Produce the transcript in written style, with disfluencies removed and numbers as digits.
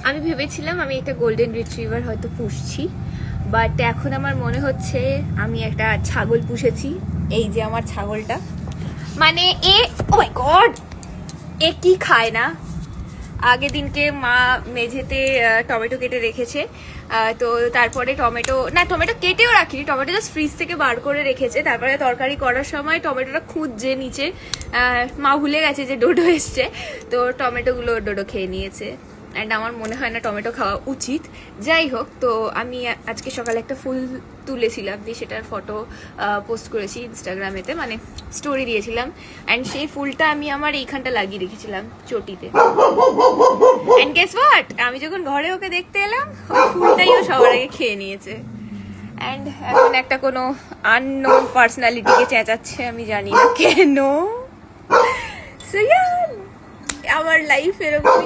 আমি ভেবেছিলাম আমি একটা গোল্ডেন রিট্রিভার হয়তো পুষছি, বাট এখন আমার মনে হচ্ছে আমি একটা ছাগল পুষেছি। এই যে আমার ছাগলটা, মানে ও মাই গড, এ কি খায় না। আগের দিনকে মা মেঝেতে টমেটো কেটে রেখেছে, তো তারপরে টমেটো কেটেও রাখিনি, টমেটো জাস্ট ফ্রিজ থেকে বার করে রেখেছে। তারপরে তরকারি করার সময় টমেটোটা খুঁজছে নিচে, মা ভুলে গেছে যে ডোডো এসছে, তো টমেটোগুলো ডোডো খেয়ে নিয়েছে। অ্যান্ড আমার মনে হয় না টমেটো খাওয়া উচিত। যাই হোক, তো আমি আজকে সকালে একটা ফুল তুলেছিলাম, দিয়ে সেটার ফটো পোস্ট করেছি ইনস্টাগ্রামেতে, মানে স্টোরি দিয়েছিলাম। অ্যান্ড সেই ফুলটা আমি আমার এইখানটা লাগিয়ে রেখেছিলাম চটিতে। অ্যান্ড গেস হোয়াট, আমি যখন ঘরে ওকে দেখতে এলাম, ওই ফুলটাই ও সবার আগে খেয়ে নিয়েছে। অ্যান্ড এখন একটা কোনো আননোন পার্সোনালিটিকে চেঁচাচ্ছে, আমি জানি না কেন। সো আমার লাইফ এরকমই।